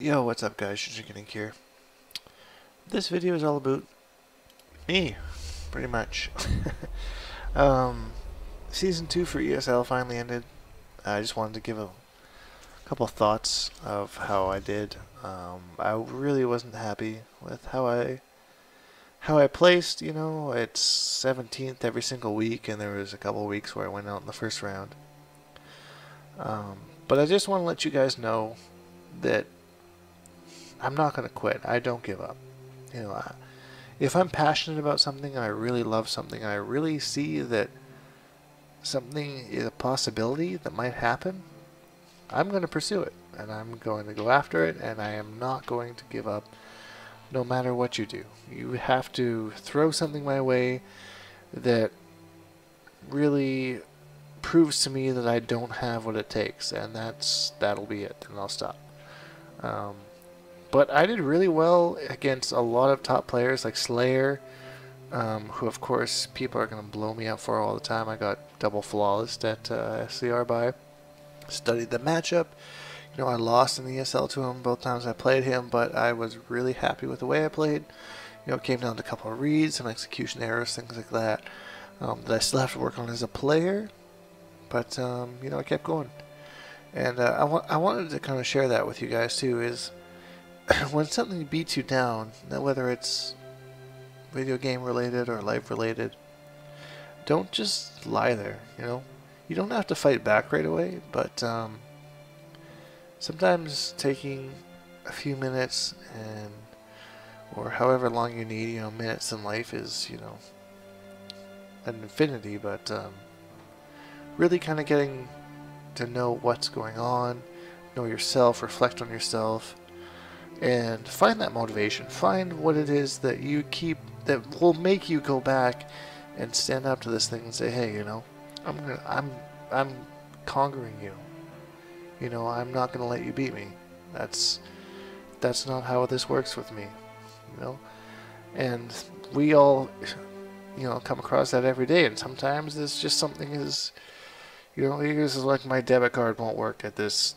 Yo, what's up guys, Dink here. This video is all about me, pretty much. um, Season 2 for ESL finally ended. I just wanted to give a couple thoughts of how I did. I really wasn't happy with how I placed. You know, it's 17th every single week, and there was a couple weeks where I went out in the first round. But I just want to let you guys know that I'm not going to quit. I don't give up. You know, if I'm passionate about something and I really love something and I really see that something is a possibility that might happen, I'm going to pursue it and I'm going to go after it, and I am not going to give up no matter what you do. You have to throw something my way that really proves to me that I don't have what it takes, and that'll be it, and I'll stop. But I did really well against a lot of top players like Slayer, who of course people are going to blow me up for all the time. I got double flawless at SCR by. Studied the matchup. You know, I lost in the ESL to him both times I played him, but I was really happy with the way I played. You know, it came down to a couple of reads, some execution errors, things like that, that I still have to work on as a player. But, you know, I kept going. And I wanted to kind of share that with you guys too, is when something beats you down, whether it's video game related or life related, don't just lie there, you know. You don't have to fight back right away, but sometimes taking a few minutes or however long you need, you know, minutes in life is, you know, an infinity, but really kind of getting to know what's going on, know yourself, reflect on yourself, and find that motivation. Find what it is that you keep that will make you go back and stand up to this thing and say, hey, you know, I'm conquering you. You know, I'm not gonna let you beat me. That's not how this works with me. You know, and we all, you know, come across that every day. And sometimes it's just something is, you know, this is like my debit card won't work at this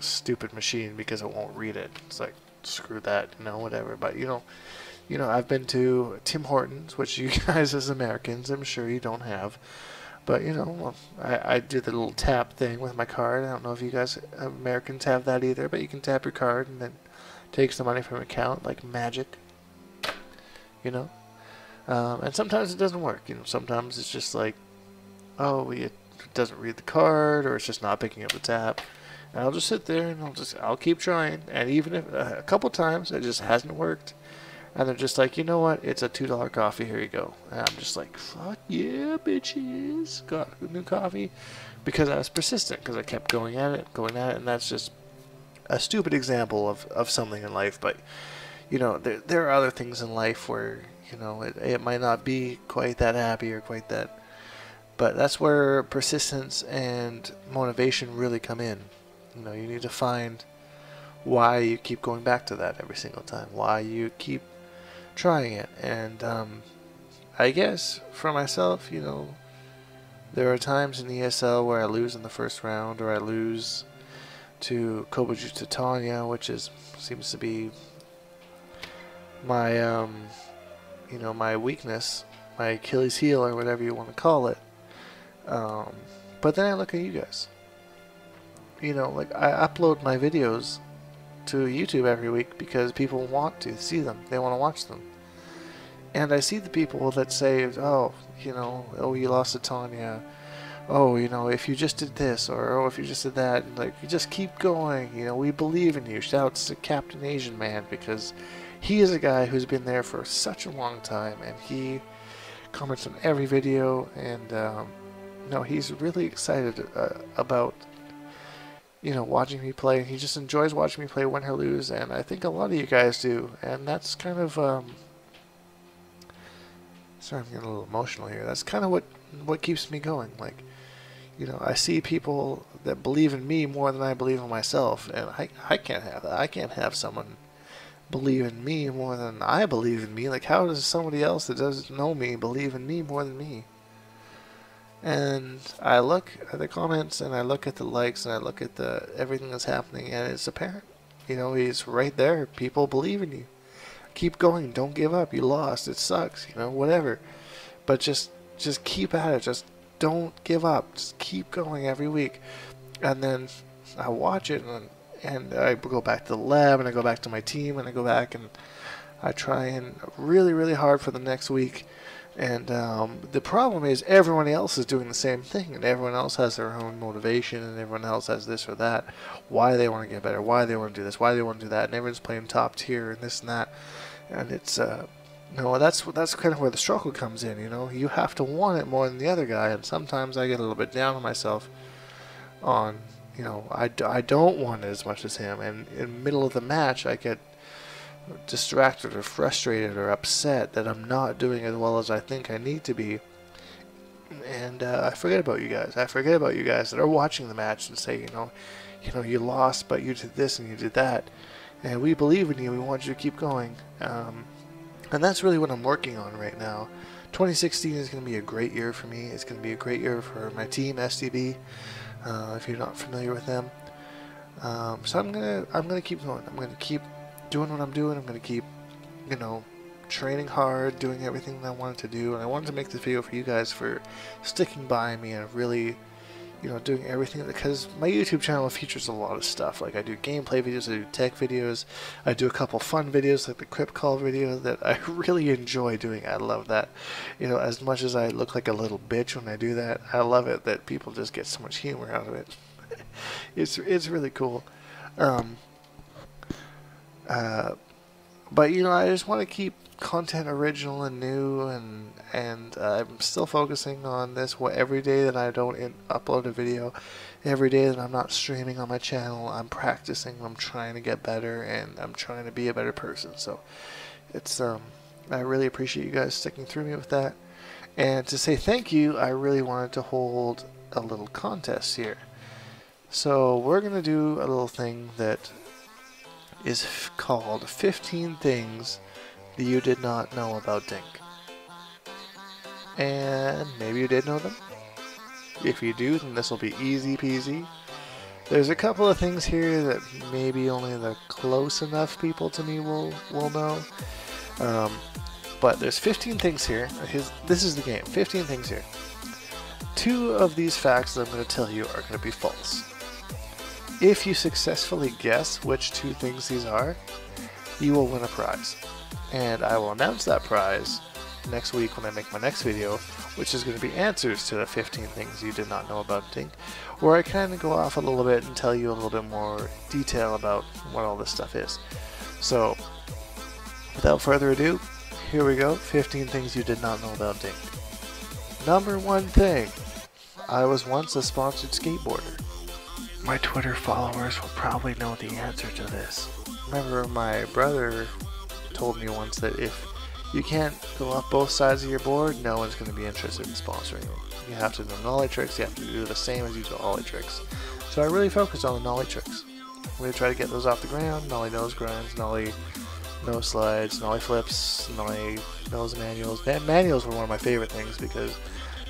stupid machine because it won't read it. It's like, screw that, you know, whatever. But you know, I've been to Tim Hortons, which you guys as Americans, I'm sure you don't have. But you know, I did the little tap thing with my card. I don't know if you guys Americans have that either, but you can tap your card and then it takes the money from your account like magic. You know, and sometimes it doesn't work. You know, sometimes it's just like, oh, it doesn't read the card, or it's just not picking up the tap. And I'll just sit there and I'll keep trying. And even if a couple times it just hasn't worked, and they're just like, you know what, it's a $2 coffee, here you go. And I'm just like, fuck yeah, bitches, got a new coffee, because I was persistent, because I kept going at it, and that's just a stupid example of something in life. But you know, there are other things in life where, you know, it might not be quite that happy or quite that, but that's where persistence and motivation really come in. You know, you need to find why you keep going back to that every single time, why you keep trying it. And I guess for myself, you know, there are times in ESL where I lose in the first round, or I lose to Kobuju Titania, which seems to be my you know, my weakness, my Achilles heel, or whatever you want to call it. But then I look at you guys. You know, like, I upload my videos to YouTube every week because people want to see them. They want to watch them. And I see the people that say, oh, you know, oh, you lost to Tanya. Oh, you know, if you just did this, or oh, if you just did that. Like, you just keep going. You know, we believe in you. Shouts to Captain Asian Man, because he is a guy who's been there for such a long time, and he comments on every video, and no, he's really excited about, you know, watching me play. He just enjoys watching me play, win or lose, and I think a lot of you guys do. And that's kind of sorry, I'm getting a little emotional here. That's kind of what keeps me going. Like, you know, I see people that believe in me more than I believe in myself, and I can't have that. I can't have someone believe in me more than I believe in me. Like, how does somebody else that doesn't know me believe in me more than me? And I look at the comments, and I look at the likes, and I look at everything that's happening, and it's apparent. You know, he's right there. People believe in you. Keep going. Don't give up. You lost. It sucks. You know, whatever. But just keep at it. Just don't give up. Just keep going every week. And then I watch it, and I go back to the lab, and I go back to my team, and I go back and I try and really, really hard for the next week. And the problem is everyone else is doing the same thing, and everyone else has their own motivation, and everyone else has this or that, why they want to get better, why they want to do this, why they want to do that, and everyone's playing top tier and this and that. And it's no, that's kind of where the struggle comes in. You know, you have to want it more than the other guy, and sometimes I get a little bit down on myself on, you know, I don't want it as much as him, and in the middle of the match I get distracted or frustrated or upset that I'm not doing as well as I think I need to be, and I forget about you guys. I forget about you guys that are watching the match and say, you know, you lost, but you did this and you did that, and we believe in you. We want you to keep going, and that's really what I'm working on right now. 2016 is going to be a great year for me. It's going to be a great year for my team, SDB. If you're not familiar with them, so I'm gonna keep going. I'm gonna keep doing what I'm doing. I'm gonna keep, you know, training hard, doing everything that I wanted to do, and I wanted to make this video for you guys for sticking by me and really, you know, doing everything, because my YouTube channel features a lot of stuff. Like, I do gameplay videos, I do tech videos, I do a couple fun videos like the Crypt Call video that I really enjoy doing. I love that. You know, as much as I look like a little bitch when I do that, I love it that people just get so much humor out of it. It's really cool. But you know, I just want to keep content original and new, and I'm still focusing on this. Every day that I don't upload a video, every day that I'm not streaming on my channel, I'm practicing, I'm trying to get better, and I'm trying to be a better person. So it's I really appreciate you guys sticking through me with that. And to say thank you, I really wanted to hold a little contest here. So we're gonna do a little thing that is called 15 Things That You Did Not Know About Dink. And maybe you did know them. If you do, then this will be easy peasy. There's a couple of things here that maybe only the close enough people to me will know. But there's 15 things here. This is the game. 15 things here. 2 of these facts that I'm going to tell you are going to be false. If you successfully guess which 2 things these are, you will win a prize. And I will announce that prize next week when I make my next video, which is going to be answers to the 15 things you did not know about Dink, where I kind of go off a little bit and tell you a little bit more detail about what all this stuff is. So, without further ado, here we go. 15 things you did not know about Dink. Number 1 thing. I was once a sponsored skateboarder. My Twitter followers will probably know the answer to this. Remember, my brother told me once that if you can't go up both sides of your board, no one's going to be interested in sponsoring you. You have to know nollie tricks, you have to do the same as you do ollie tricks. So I really focused on the nollie tricks. I'm going to try to get those off the ground: nollie nose grinds, nollie nose slides, nollie flips, nollie nose manuals. Manuals were one of my favorite things because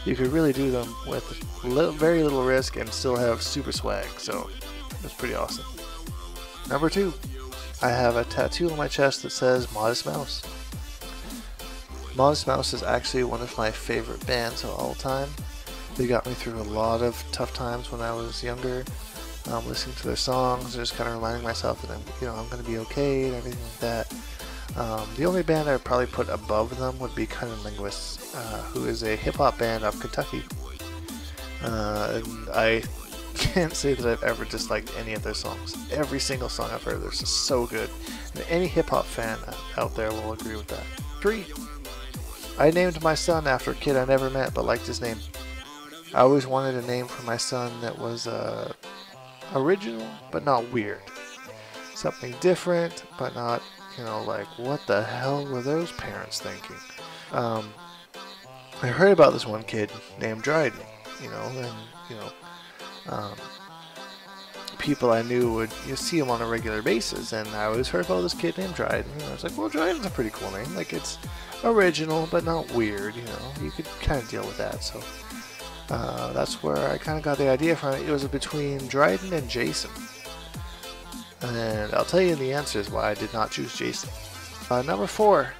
you could really do them with very little risk and still have super swag, so it's pretty awesome. Number 2, I have a tattoo on my chest that says Modest Mouse. Modest Mouse is actually one of my favorite bands of all time. They got me through a lot of tough times when I was younger, listening to their songs and just kind of reminding myself that I'm going to be okay and everything like that. The only band I would probably put above them would be Cunning Linguists, who is a hip-hop band of Kentucky. And I can't say that I've ever disliked any of their songs. Every single song I've heard, they're just so good. And any hip-hop fan out there will agree with that. 3. I named my son after a kid I never met but liked his name. I always wanted a name for my son that was original but not weird. Something different but not, like, what the hell were those parents thinking? I heard about this one kid named Dryden, people I knew would see him on a regular basis, and I always heard about this kid named Dryden, and I was like, well, Dryden's a pretty cool name. Like, it's original but not weird, you could kind of deal with that. So that's where I kind of got the idea from. It was between Dryden and Jason. And I'll tell you the answers why I did not choose Jason. Number 4.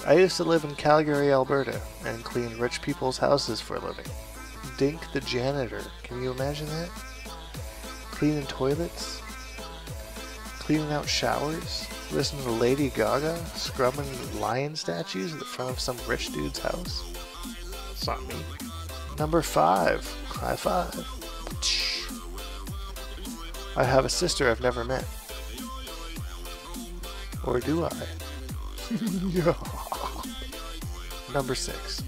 I used to live in Calgary, Alberta, and clean rich people's houses for a living. Dink the janitor. Can you imagine that? Cleaning toilets, cleaning out showers, listening to Lady Gaga, scrubbing lion statues at the front of some rich dude's house. It's not me. Number 5. High five. I have a sister I've never met. Or do I? Number 6.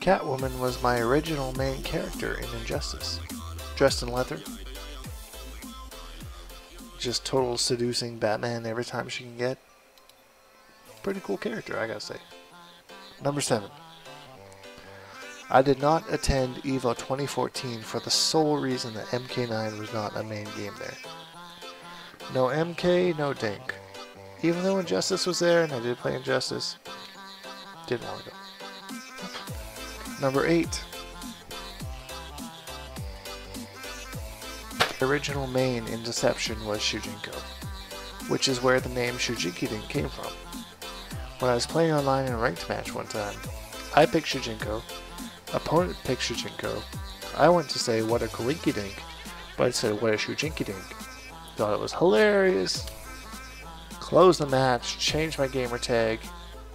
Catwoman was my original main character in Injustice. Dressed in leather. Just total seducing Batman every time she can get. Pretty cool character, I gotta say. Number 7. I did not attend EVO 2014 for the sole reason that MK9 was not a main game there. No MK, no Dink. Even though Injustice was there, and I did play Injustice, didn't want to go. Number 8. The original main in Deception was Shujinko, which is where the name Shujinki Dink came from. When I was playing online in a ranked match one time, I picked Shujinko, opponent picked Shujinko. I went to say what a Kolinki Dink, but I said what a Shujinki Dink. Thought it was hilarious. Closed the match, changed my gamer tag,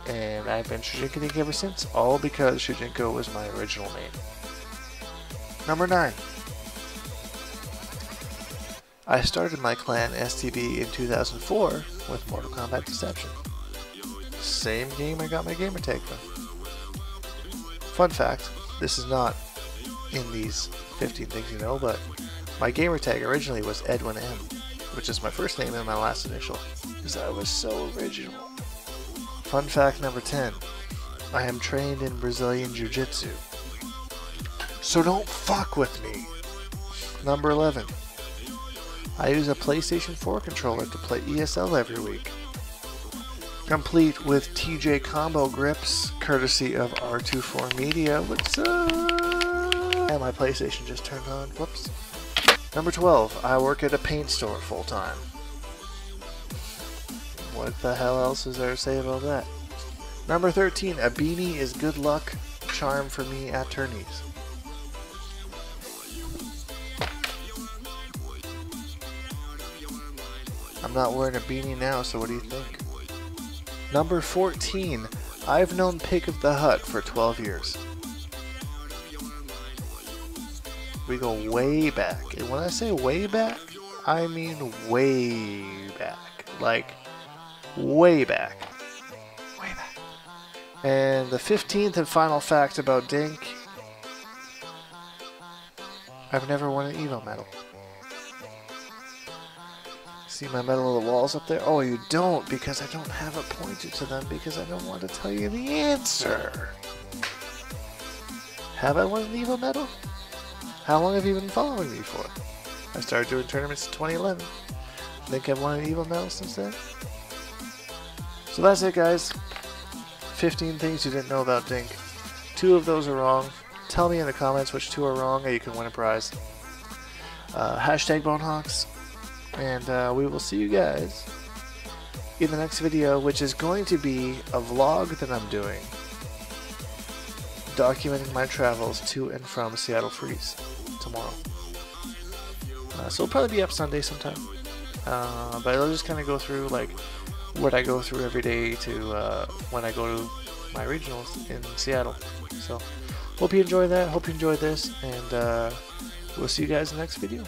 and I've been Shujinki Dink ever since, all because Shujinko was my original main. Number 9. I started my clan STB in 2004 with Mortal Kombat Deception. Same game I got my gamer tag from. Fun fact, this is not in these 15 things you know, but my gamer tag originally was Edwin M, which is my first name and my last initial, because I was so original. Fun fact number 10, I am trained in Brazilian Jiu-Jitsu, so don't fuck with me. Number 11, I use a PlayStation 4 controller to play ESL every week, complete with TJ combo grips, courtesy of R24 Media. What's up? And my PlayStation just turned on. Whoops. Number 12, I work at a paint store full time. What the hell else is there to say about that? Number 13, a beanie is good luck charm for me at tourneys. I'm not wearing a beanie now, so what do you think? Number 14, I've known Pig of the Hut for 12 years. We go way back. And when I say way back, I mean way back. Like, way back. Way back. And the 15th and final fact about Dink, I've never won an EVO medal. See my medal of the walls up there? Oh, you don't, because I don't have it pointed to them, because I don't want to tell you the answer. Have I won an EVO medal? How long have you been following me for? I started doing tournaments in 2011. Think I've won an EVO medal since then? So that's it, guys. 15 things you didn't know about Dink. 2 of those are wrong. Tell me in the comments which 2 are wrong, and you can win a prize. Hashtag Bonehawks. And we will see you guys in the next video, which is going to be a vlog that I'm doing, documenting my travels to and from Seattle Freeze tomorrow. So it'll probably be up Sunday sometime. But it'll just kind of go through like what I go through every day to when I go to my regionals in Seattle. So hope you enjoy that. Hope you enjoyed this, and we'll see you guys in the next video.